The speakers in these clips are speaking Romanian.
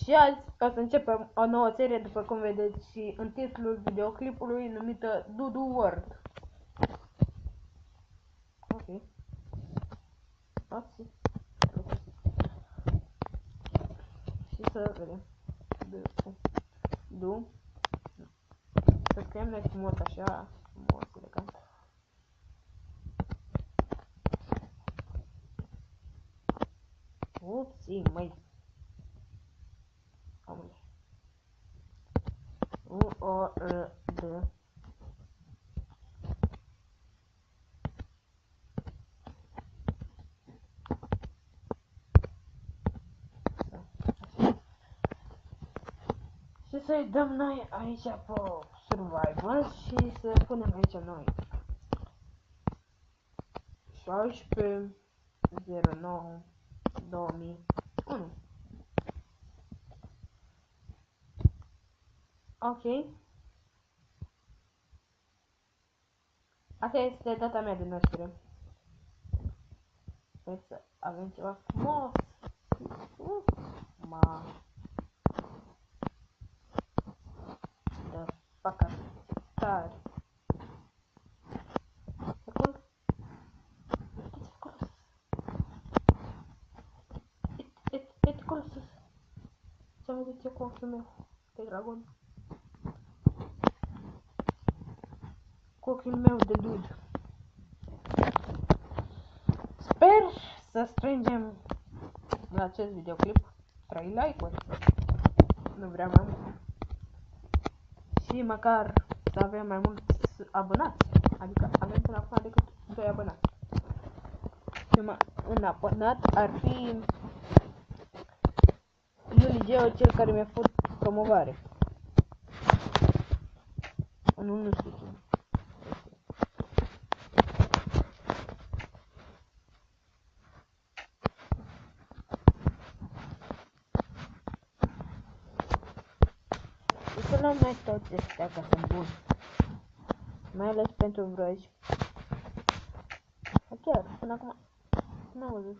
Și azi o să începem o nouă serie, după cum vedeți și în titlul videoclipului, numită Dudu World. Ok. Și să vedem. Să scriem noi frumos așa, frumos, elegant. Upsi, măi. Amule. U-O-R-D. Și să-i dăm noi aici pe survival și să punem aici noi 16/09/2001. Ok. Asta este data mea de naștere. Sper să avem ceva frumos. Ma. The fuck up. Tare. Acolo. Uite-ți acolo sus. Uite acolo sus. Ce-am văzut eu cu ochiul meu de dragon. Cu ochiul meu de dude. Sper să strângem la acest videoclip 3 like-uri. Nu vreau mai mult. Și măcar să avem mai mulți abonați. Adică avem până acum decât 2 abonați. Și un abonat ar fi Iuli Geo, cel care mi-a făcut promovare. Nu știu cine. Și să luăm noi toți ăstea ca să buni. Mai ales pentru vrăji. Chiar, până acum n-am văzut.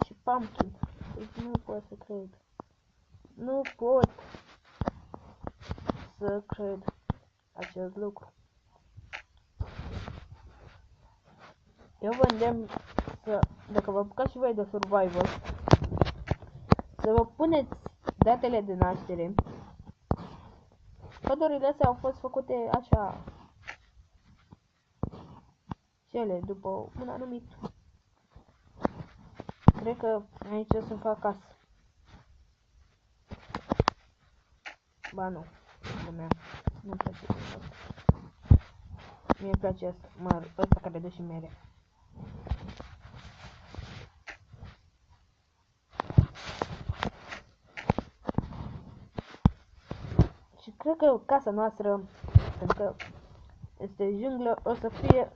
Și pumpkin. Deci nu pot să cred. Nu pot să cred acest lucru. Eu vă îndemn să, dacă vă apucați și voi de survival, să vă puneți datele de naștere. Codurile astea au fost făcute așa, cele după un anumit. Cred că aici o să fac casă. Ba nu, lumea, nu-mi place asta. Mie îmi place asta, ăsta care dă și mere. Și cred că casa noastră, pentru că este junglă, o să fie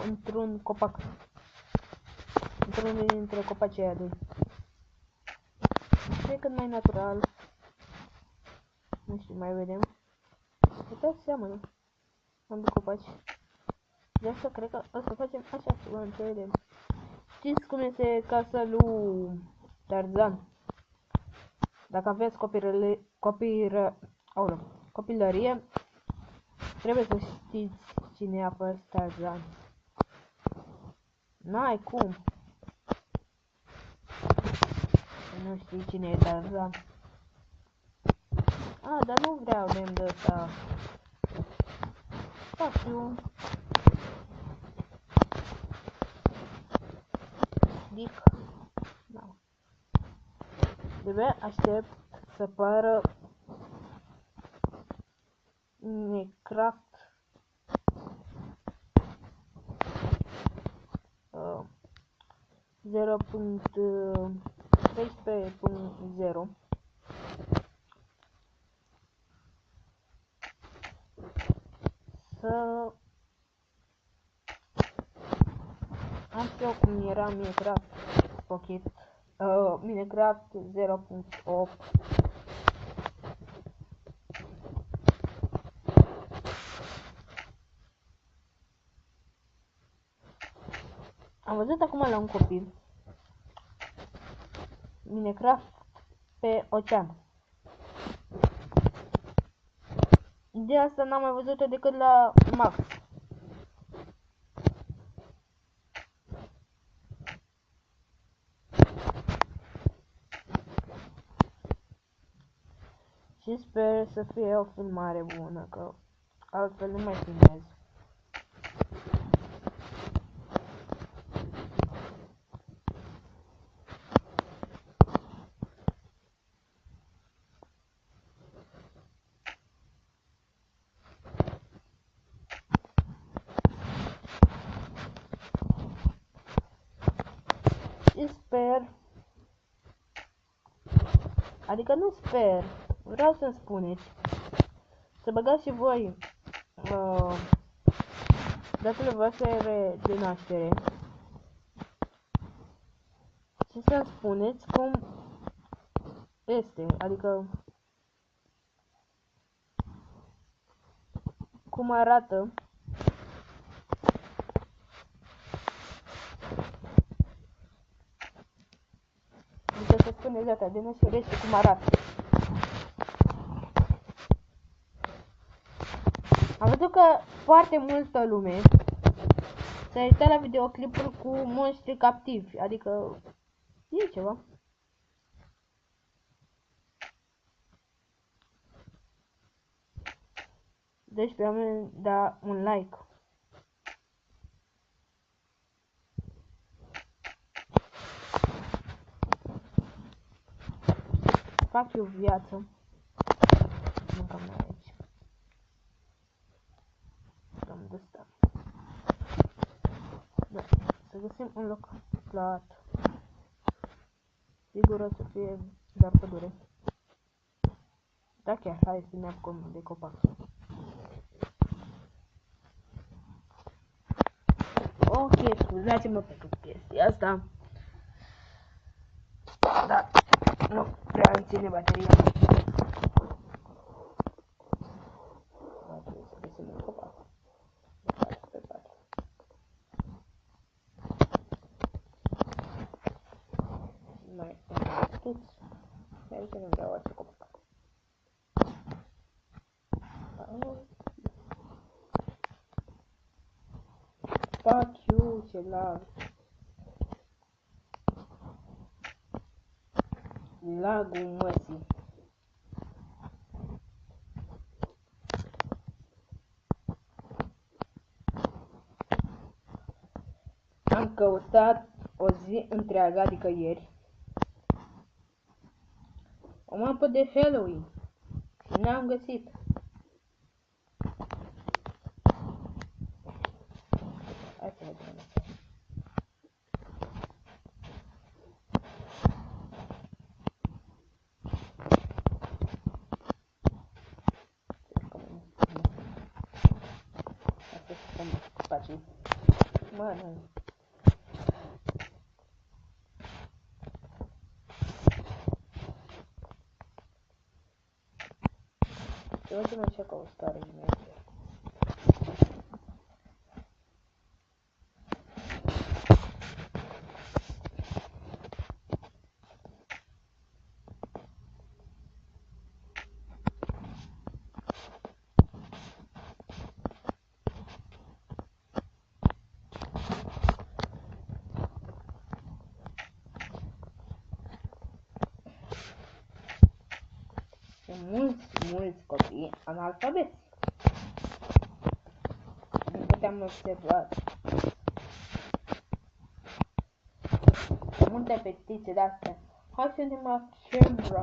într-un copac. Într-unul dintre copacii aia doi. E cât mai natural. Nu știu, mai vedem. Uitați, seamănă. Am de copaci. De asta cred că o să facem așa ceva între ele. Știți cum este casa lui Tarzan? Dacă aveți copilărie, trebuie să știți cine a fost Tarzan. N-ai cum să nu știi cine e Tarzan. Dar nu vreau lemn de ăsta. Spațiu. Dic. Da. De-abia aștept să pară Minecraft 0.13.0. Să am și eu cum era Minecraft Pocket, Minecraft 0.8. Am văzut acum la un copil Minecraft pe ocean. De asta n-am mai văzut-o decât la Max. Și sper să fie o filmare bună, că altfel nu mai filmez. Și sper, adică nu sper, vreau să-mi spuneți, să băgați și voi datele voastre de naștere și să-mi spuneți cum este, adică cum arată adică să spuneți data de naștere și cum arată. Am văzut că foarte multă lume s-a uitat la videoclipul cu monștri captivi, adică e ceva. Deci pe oameni da un like. Fac eu viață. Mâncăm noi aici. Dăm de asta. Da, să găsim un loc plat. Sigur o să fie doar pădure. Da, chiar, hai să ne apucăm de copac. Ok, scuzați-mă pentru chestia asta. Da, nu prea îmi ține bateria. Da, trebuie să găsim un copac. Pe pat. Mai tuț. Aici nu vreau așa copac. Fuck you, ce lag. Lagul măsii. Am căutat o zi întreagă, adică ieri, o mapă de Halloween și n-am găsit. Hai să vedem. Asta să facem. Mă, nu. Să facem așa ca o stare imediat. Sunt mulți copii analfabeti. Din câte am observat. Multe petiții de-astea. Hai să ne marchem, bro.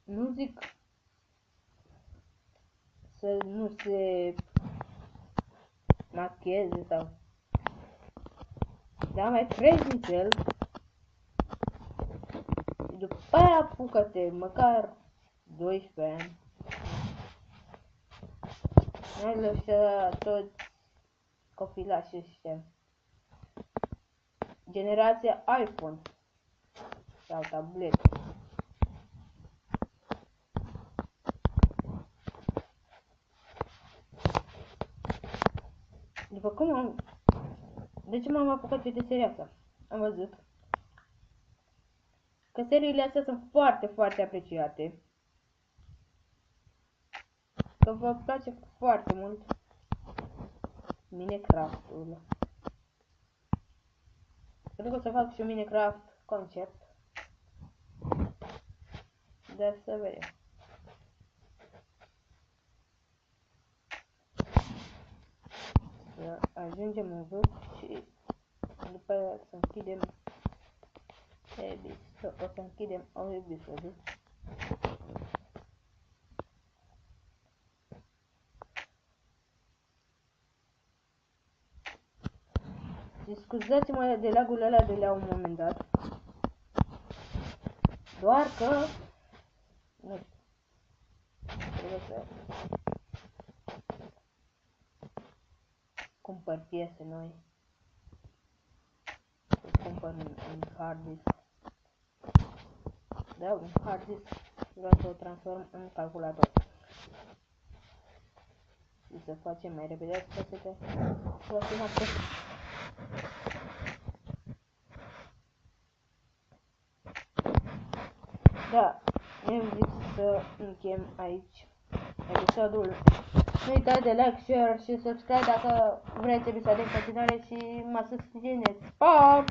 Nu zic să nu se macheze sau... Dar mai crezi în el. Și după aia apucă-te măcar 12 ani. Hai lăsa toți copilași ăștia. Generația iPhone sau tablet. După cum am... De ce m-am apucat eu de seria asta? Am văzut că seriile astea sunt foarte, foarte apreciate. Că vă place foarte mult Minecraft-ul. Cred că o să fac și un Minecraft concept. Dar să vedem. Să ajungem în vârf și după aia să închidem o să închidem episodul. Scuzați-mă de lagul ăla de la un moment dat. Doar că nu știu. Trebuie să cumpăr piese noi. Să cumpăr un hard disk. Da, un hard disk. Vreau să o transform în calculator. Și să facem mai repede asta să facem asta. Da, eu zic să încheiem aici episodul. Nu uitați de like, share și subscribe dacă vreți episoade în continuare și mă susțineți. Pa!